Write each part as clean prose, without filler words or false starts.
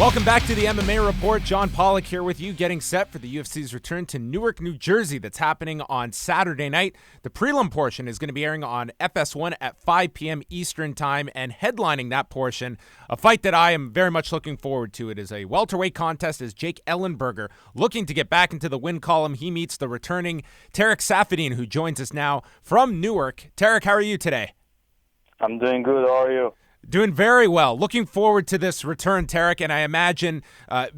Welcome back to the MMA Report. John Pollock here with you, getting set for the UFC's return to Newark, New Jersey. That's happening on Saturday night. The prelim portion is going to be airing on FS1 at 5 p.m. Eastern Time, and headlining that portion, a fight that I am very much looking forward to. It is a welterweight contest as Jake Ellenberger, looking to get back into the win column. He meets the returning Tarec Saffiedine, who joins us now from Newark. Tarec, how are you today? I'm doing good. How are you? Doing very well. Looking forward to this return, Tarec, and I imagine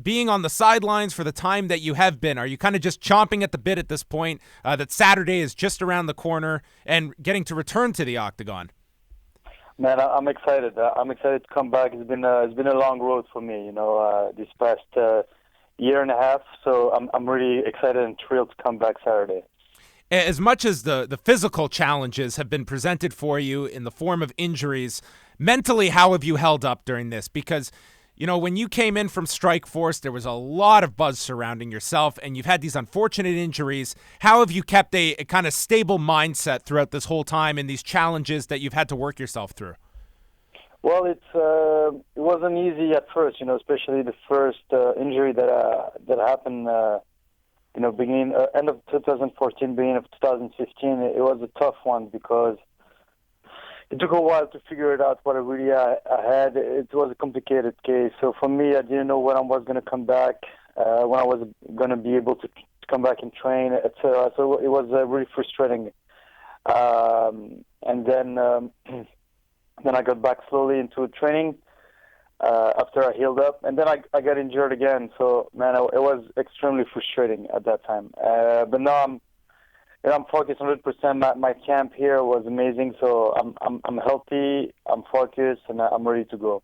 being on the sidelines for the time that you have been, are you kind of just chomping at the bit at this point that Saturday is just around the corner and getting to return to the octagon? Man, I'm excited. I'm excited to come back. It's been a long road for me, this past year and a half. So I'm really excited and thrilled to come back Saturday. As much as the physical challenges have been presented for you in the form of injuries, mentally, how have you held up during this? Because, when you came in from Strikeforce, there was a lot of buzz surrounding yourself, and you've had these unfortunate injuries. How have you kept a kind of stable mindset throughout this whole time and these challenges that you've had to work yourself through? Well, it wasn't easy at first, especially the first injury that happened. Beginning end of 2014, beginning of 2015, it was a tough one because it took a while to figure it out what I really had. It was a complicated case. So for me, I didn't know when I was going to come back, when I was going to be able to come back and train, etc. So it was really frustrating. And then I got back slowly into training after I healed up, and then I got injured again. So man, it was extremely frustrating at that time. But now I'm focused 100%. My camp here was amazing, so I'm healthy, I'm focused, and I'm ready to go.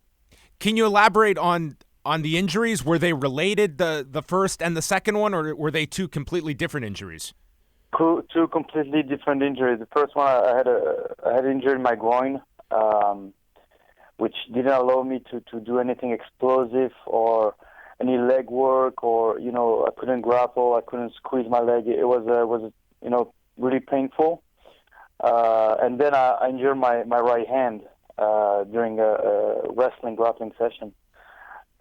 Can you elaborate on the injuries? Were they related, the first and the second one, or were they two completely different injuries? Two completely different injuries. The first one, I had injury in my groin, which didn't allow me to do anything explosive or any leg work, or I couldn't grapple, I couldn't squeeze my leg. It was really painful. And then I injured my right hand during a wrestling grappling session.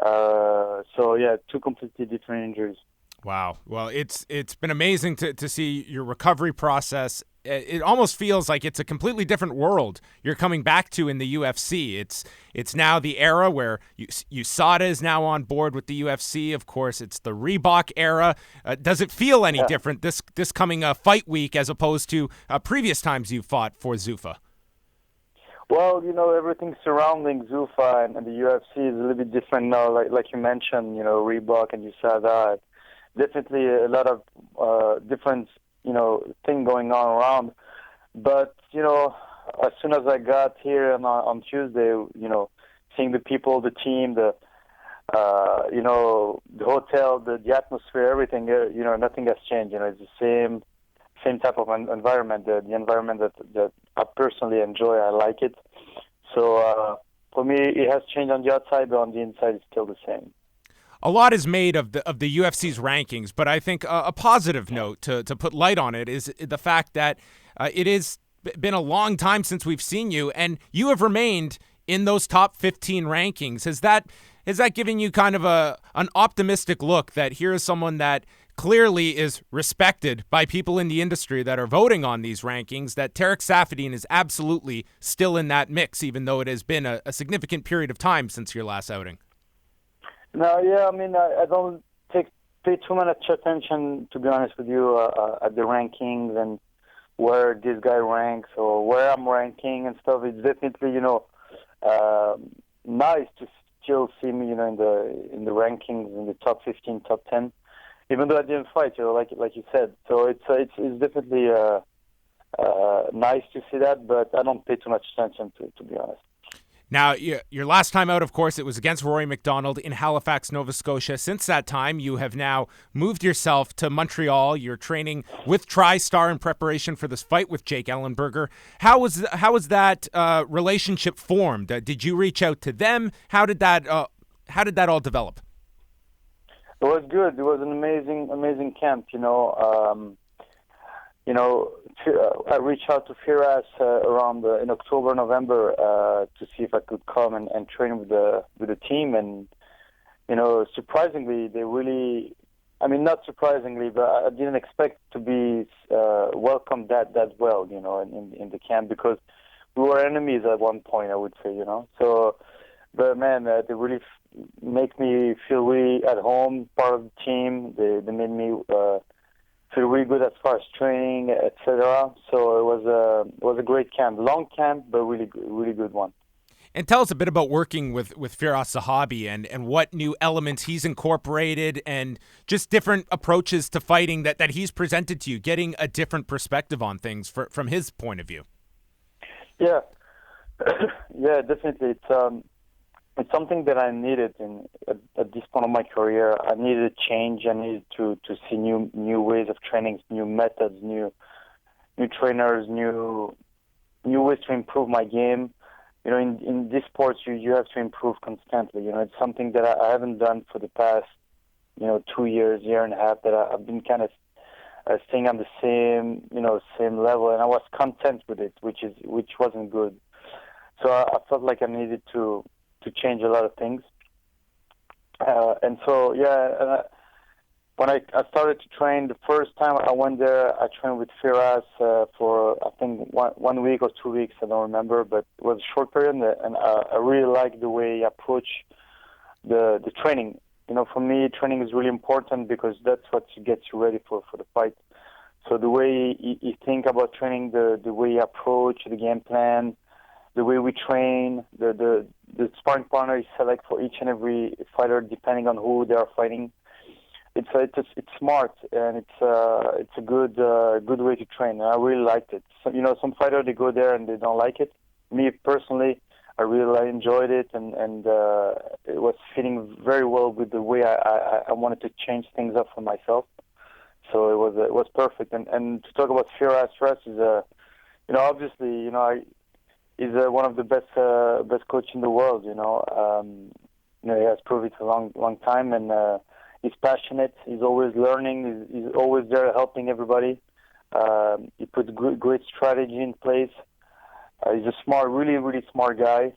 So yeah, two completely different injuries. Wow. Well, it's been amazing to see your recovery process. It almost feels like it's a completely different world you're coming back to in the UFC. It's now the era where USADA is now on board with the UFC. Of course, it's the Reebok era. Does it feel any different this coming fight week as opposed to previous times you fought for Zuffa? Well, everything surrounding Zuffa and the UFC is a little bit different now. Like you mentioned, Reebok and USADA. Definitely a lot of different thing going on around. But, as soon as I got here on Tuesday, seeing the people, the team, the hotel, the atmosphere, everything, nothing has changed. It's the same type of environment, the environment that I personally enjoy. I like it. So for me, it has changed on the outside, but on the inside, it's still the same. A lot is made of the UFC's rankings, but I think a positive note to put light on it is the fact that it has been a long time since we've seen you, and you have remained in those top 15 rankings. Has that given you kind of an optimistic look that here is someone that clearly is respected by people in the industry that are voting on these rankings, that Tarec Saffiedine is absolutely still in that mix, even though it has been a significant period of time since your last outing? No, yeah, I mean, I don't pay too much attention, to be honest with you, at the rankings and where this guy ranks or where I'm ranking and stuff. It's definitely, nice to still see me, in the rankings, in the top 15, top 10, even though I didn't fight, like you said. So it's definitely nice to see that, but I don't pay too much attention to be honest. Now, your last time out, of course, it was against Rory McDonald in Halifax, Nova Scotia. Since that time, you have now moved yourself to Montreal. You're training with Tristar in preparation for this fight with Jake Ellenberger. How was that relationship formed? Did you reach out to them? How did that all develop? It was good. It was an amazing camp. I reached out to Firas around in October, November to see if I could come and train with the team, and surprisingly, they really, I mean, not surprisingly, but I didn't expect to be welcomed that well, in the camp, because we were enemies at one point, I would say. So, but man, they really make me feel really at home, part of the team. They made me feel really good as far as training, etc. So it was a great camp, long camp, but really good one. And tell us a bit about working with Firas Zahabi and what new elements he's incorporated and just different approaches to fighting that he's presented to you, getting a different perspective on things from his point of view. Yeah, yeah, definitely. It's something that I needed at this point of my career. I needed a change. I needed to see new ways of training, new methods, new trainers, new ways to improve my game. In this sport, you have to improve constantly. It's something that I haven't done for the past, 2 years, year and a half, that I've been kind of staying on the same level, and I was content with it, which wasn't good. So I felt like I needed to change a lot of things. And so, yeah, when I started to train, the first time I went there, I trained with Firas for, I think, 1 week or 2 weeks, I don't remember, but it was a short period, and I really liked the way he approached the training. For me, training is really important because that's what gets you ready for the fight. So the way he think about training, the way he approach the game plan, the way we train, the sparring partner he select for each and every fighter, depending on who they are fighting. It's smart, and it's a good way to train. And I really liked it. So, some fighters, they go there and they don't like it. Me personally, I really enjoyed it, and it was fitting very well with the way I wanted to change things up for myself. So it was perfect. And to talk about Firas is obviously he's one of the best coach in the world. He has proved it a long time, and he's passionate. He's always learning. He's always there helping everybody. He puts great strategy in place. He's a smart, really smart guy.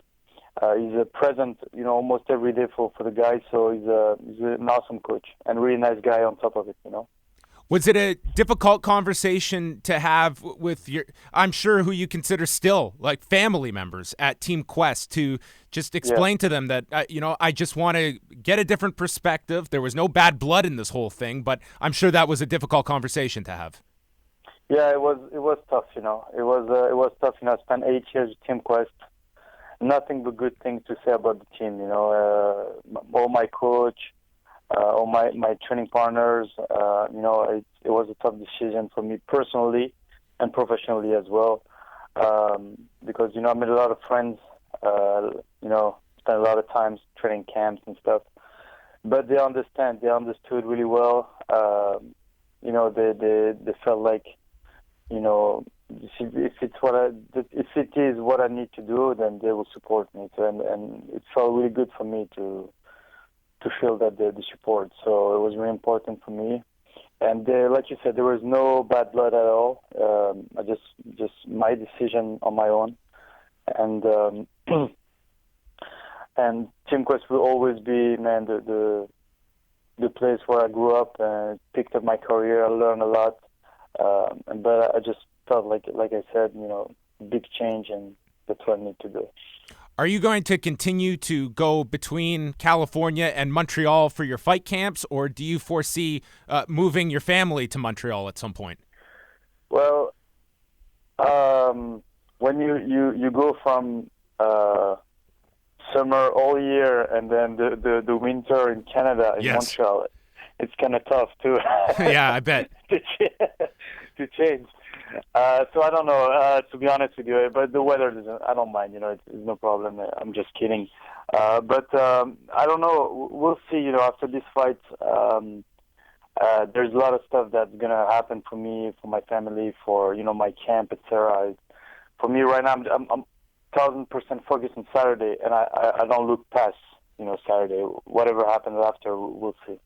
He's present, almost every day for the guys. So he's an awesome coach and really nice guy on top of it. Was it a difficult conversation to have with I'm sure who you consider still like family members at Team Quest, to just explain to them that, I just want to get a different perspective. There was no bad blood in this whole thing, but I'm sure that was a difficult conversation to have. Yeah, it was tough, It was tough, I spent 8 years with Team Quest. Nothing but good things to say about the team, all my coach, all my training partners. It was a tough decision for me personally and professionally as well, because I made a lot of friends. Spent a lot of time training camps and stuff. But they understand. They understood really well. They felt like, if it is what I need to do, then they will support me. So, and it felt really good for me to feel that the support. So it was really important for me. And like you said, there was no bad blood at all. I just my decision on my own. And and Team Quest will always be, man, the place where I grew up and picked up my career. I learned a lot. But I just felt like I said, big change, and that's what I need to do. Are you going to continue to go between California and Montreal for your fight camps, or do you foresee moving your family to Montreal at some point? Well, when you go from summer all year and then the winter in Canada, in Montreal, it's kind of tough too. Yeah, I bet. to change. So I don't know, to be honest with you, but the weather I don't mind, it's no problem. I'm just kidding. But I don't know. We'll see, after this fight. There's a lot of stuff that's going to happen for me, for my family, for, my camp, etc. For me right now, I'm 1,000% focused on Saturday, and I don't look past, Saturday. Whatever happens after, we'll see.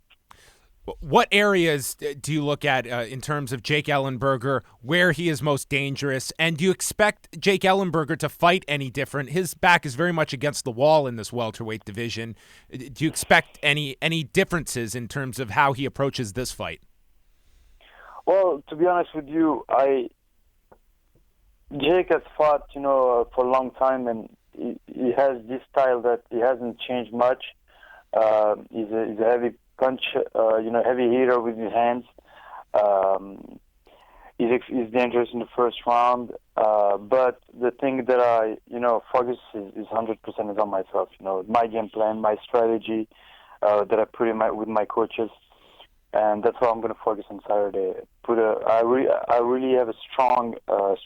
What areas do you look at in terms of Jake Ellenberger, where he is most dangerous? And do you expect Jake Ellenberger to fight any different? His back is very much against the wall in this welterweight division. Do you expect any differences in terms of how he approaches this fight? Well, to be honest with you, Jake has fought, for a long time, and he has this style that he hasn't changed much. He's a heavy punch, heavy hitter with his hands. He's dangerous in the first round. But the thing that I, focus is 100% is on myself. My game plan, my strategy that I put in with my coaches, and that's what I'm going to focus on Saturday. I really have a strong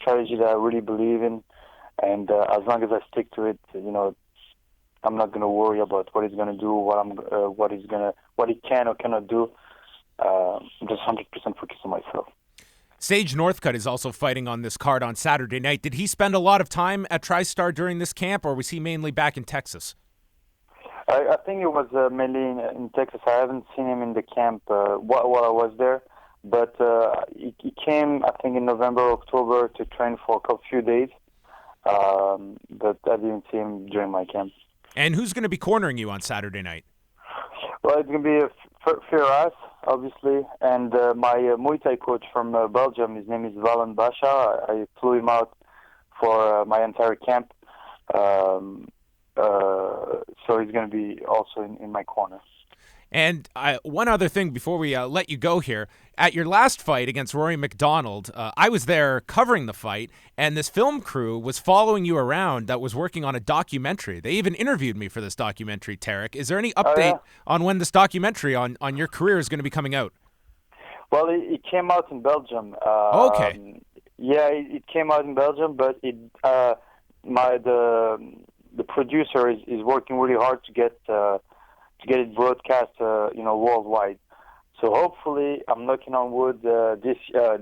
strategy that I really believe in, and as long as I stick to it, I'm not going to worry about what he's going to do, what he can or cannot do. I'm just 100% focused on myself. Sage Northcutt is also fighting on this card on Saturday night. Did he spend a lot of time at Tristar during this camp, or was he mainly back in Texas? I think it was mainly in Texas. I haven't seen him in the camp while I was there, but he came, I think, in November, October to train for a few days, but I didn't see him during my camp. And who's going to be cornering you on Saturday night? Well, it's going to be Firas, obviously, and my Muay Thai coach from Belgium. His name is Valen Basha. I flew him out for my entire camp, so he's going to be also in my corner. And one other thing before we let you go here. At your last fight against Rory McDonald, I was there covering the fight, and this film crew was following you around that was working on a documentary. They even interviewed me for this documentary, Tarec. Is there any update on when this documentary on your career is going to be coming out? Well, it came out in Belgium. Okay. Yeah, it came out in Belgium, but the producer is working really hard to get it broadcast, worldwide. So hopefully, I'm knocking on wood. This year,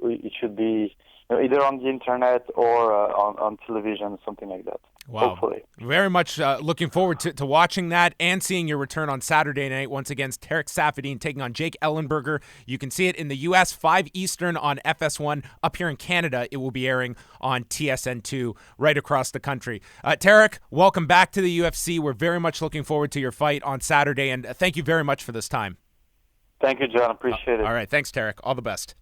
it should be either on the internet or on television, something like that. Wow. Hopefully. Very much looking forward to watching that and seeing your return on Saturday night once again. Tarec Saffiedine taking on Jake Ellenberger. You can see it in the U.S., 5 Eastern on FS1. Up here in Canada, it will be airing on TSN2 right across the country. Tarec, welcome back to the UFC. We're very much looking forward to your fight on Saturday, and thank you very much for this time. Thank you, John. Appreciate it. All right. Thanks, Tarec. All the best.